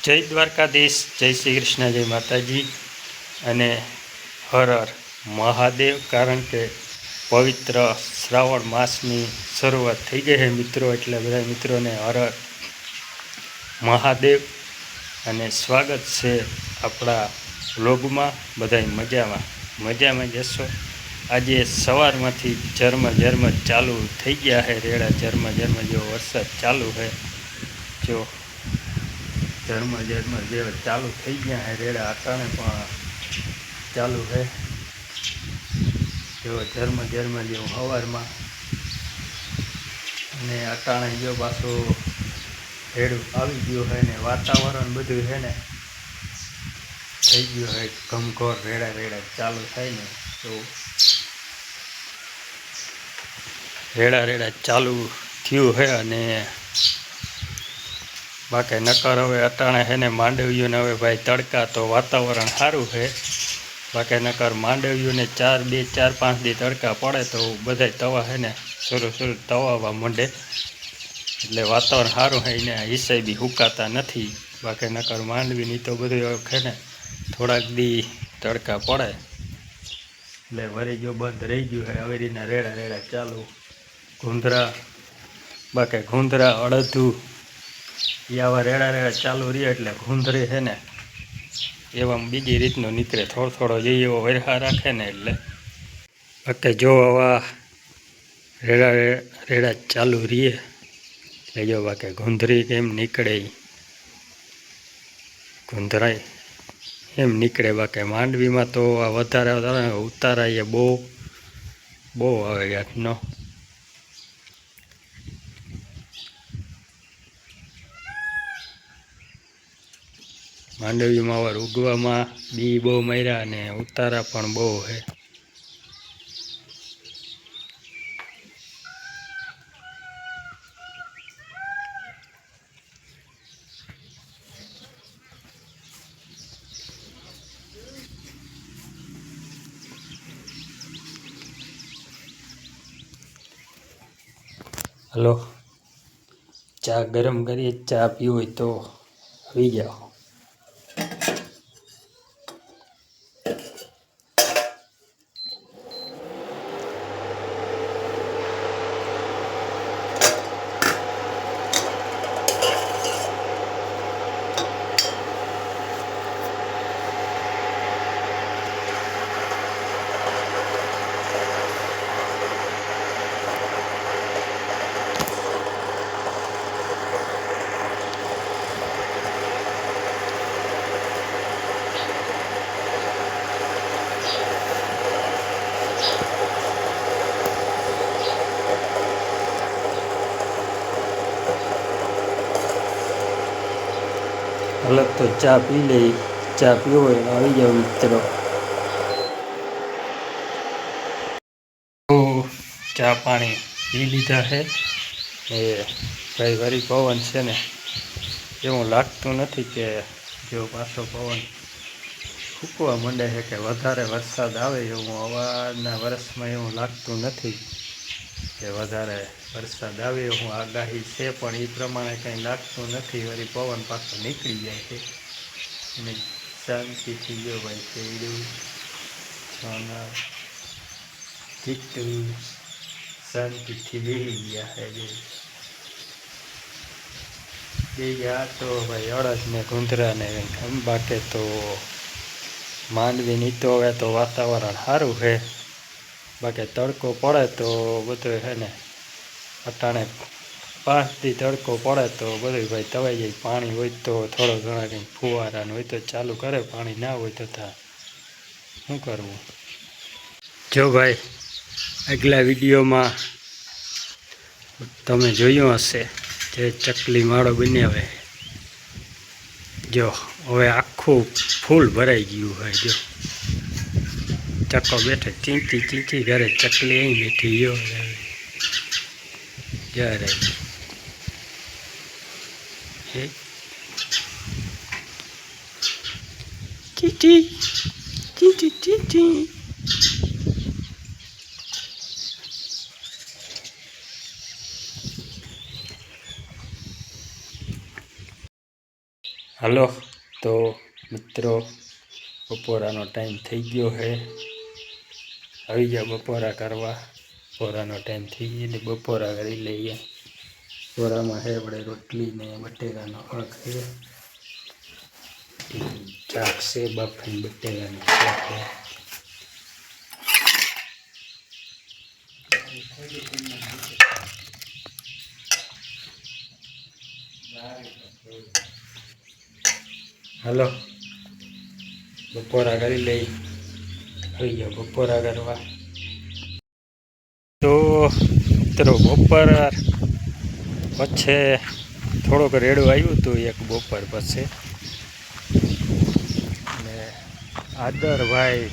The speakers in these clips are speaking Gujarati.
જય દ્વારકાધીશ, જય શ્રી કૃષ્ણ, જય માતાજી અને હર હર મહાદેવ. કારણ કે પવિત્ર શ્રાવણ માસની શરૂઆત થઈ ગઈ છે મિત્રો, એટલે બધા મિત્રોને હર હર મહાદેવ અને સ્વાગત છે આપણા વ્લોગમાં. બધા મજામાં જશો. આજે સવારમાંથી ઝરમર ચાલુ થઈ ગયા છે રેડા, ઝરમર જેવો વરસાદ ચાલુ છે. જો ઝરમર જેવા ચાલુ થઈ ગયા છે રેડા, અટાણે પણ ચાલુ છે. જો ઝરમર જેવું સવારમાં, અને અટાણે જો પાછું રેડું આવી ગયું છે ને વાતાવરણ બધું છે ને થઈ ગયું છે ઘમઘોર. રેડા ચાલુ થાય ને તો રેડા ચાલુ થયું છે. અને બાકી નકર હવે અટાણે છે ને માંડવીઓને હવે ભાઈ તડકા તો વાતાવરણ સારું છે. બાકી નકર માંડવીઓને 4-5 દી તડકા પડે તો બધા તવા છે ને શરૂ તવાવા માંડે. એટલે વાતાવરણ સારું છે, એને હિસાબે બી સુકાતા નથી. બાકી નકર માંડવીની તો બધું છે ને થોડાક દી તડકા પડે એટલે વરી જો બંધ રહી ગયું છે. હવે રીતના રેડા ચાલુ. ગુંદરા અડધું એ આવા રેડા ચાલુ રહે એટલે ગુંદરી છે ને એવામાં બીજી રીતનો નીકળે. થોડો જઈ એવો વરસા રાખે ને એટલે. બાકી જો આવા રેડા ચાલુ રહીએ એટલે જો બાકી ગુંદરી કેમ નીકળે, ગુંદરાય એમ નીકળે. બાકી માંડવીમાં તો આ વધારે ઉતારાય બહુ આવે જાતનો. માંડવીમાં વાર ઉગવામાં બી બહુ માર્યા અને ઉતારા પણ બહુ છે. હલો, ચા ગરમ કરીએ. ચા પીવી હોય તો આવી જાઓ. અલગ તો ચા પી લઈ. ચા પીવો હોય આવી જાવ મિત્રો. ચા પાણી પી લીધા છે. એ ભાઈ વરી પવન છે ને એવું લાગતું નથી કે જો પાછો પવન ફૂંકવા માંડે છે કે વધારે વરસાદ આવે એવું અવારના વર્ષમાં એવું લાગતું નથી કે વધારે વરસાદ આવે એવું આગાહી છે. પણ એ પ્રમાણે કંઈ લાગતું નથી. વળી પવન પાછો નીકળી જાય છે અને શાંતિથી ગયો ભાઈ કેડું સોના ચીટું શાંતિથી બેસી ગયા છે. બે ગયા તો ભાઈ અડદ ને ગુંદરા ને બાકી તો માંડવીની તો હવે તો વાતાવરણ સારું છે. બાકી તડકો પડે તો બધું છે ને અટાણે 5 દી તડકો પડે તો બધું ભાઈ તવાઈ જાય. પાણી હોય તો થોડો ઘણા કંઈક ફુવારાનું હોય તો ચાલુ કરે, પાણી ના હોય તો શું કરવું. જો ભાઈ આગલા વિડીયોમાં તમે જોયું હશે જે ચકલી માળો બનાવે. જો હવે આખું ફૂલ ભરાઈ ગયું હોય. જો ચકો બેઠે ચીંચી ઘરે ચકલી અહીં બેઠી ગયો જ્યારે ચીંચી હાલો તો મિત્રો, બપોરાનો ટાઈમ થઈ ગયો છે. આવી ગયા બપોરા કરવા. બપોરાનો ટાઈમ થઈ ગયો એટલે બપોરા કરી લઈએ. બપોરામાં છે આપણે રોટલી ને બટેકાનો શાક છે. શાક છે બાફીને બટેકાનું શાક છે. હાલો બપોરા કરી લઈ. આવી જાઓ બપોરા કરવા. તો મિત્રો બપોર પછી થોડોક રેડું આવ્યું હતું એક બપોર પછી. અને આદરભાઈ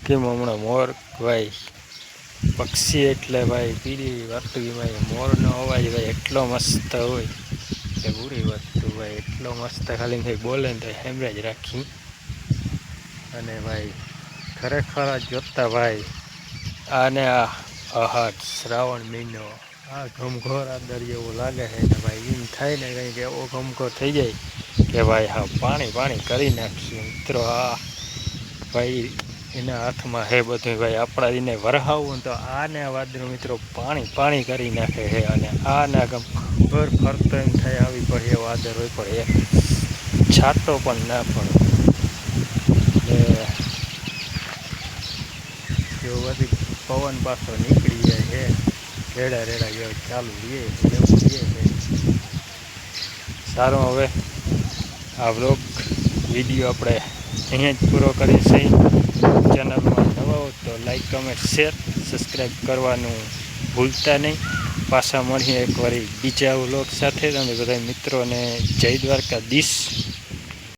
કેમ હમણાં મોર ભાઈ પક્ષી એટલે ભાઈ પીળી વાતમાં મોરનો અવાજ ભાઈ એટલો મસ્ત હોય કે પૂરી વસ્તુ ભાઈ એટલો મસ્ત ખાલી કંઈ બોલે ને તો હેમરેજ રાખી. અને ભાઈ ખરેખર જોતા ભાઈ આને આ શ્રાવણ મહિનો આ ઘમઘોર આદર જેવો લાગે છે ને ભાઈ એમ થાય ને કંઈક એવો ઘમઘોર થઈ જાય કે ભાઈ હા પાણી પાણી કરી નાખીએ મિત્રો. આ ભાઈ એના હાથમાં હે બધું ભાઈ. આપણા એને વરહાવું તો આને વાદળ મિત્રો પાણી પાણી કરી નાખે છે. અને આના ઘર ફરતો એમ થાય આવી પડે એવો આદર હોય પણ એક છાંટો પણ ના પડે. એવો બધી પવન પાછો નીકળી જાય છે. રેડા રેડા જેવું ચાલુ રહીએ એવું રહીએ છે. સારું, હવે આ વ્લોગ વિડીયો આપણે અહીંયા જ પૂરો કરીએ છીએ. ચેનલમાં નવા હો તો લાઈક કમેન્ટ શેર સબસ્ક્રાઈબ કરવાનું ભૂલતા નહીં. પાછા મળીએ એકવાર બીજા વ્લોગ સાથે. તમે બધા મિત્રોને જય દ્વારકાધીશ.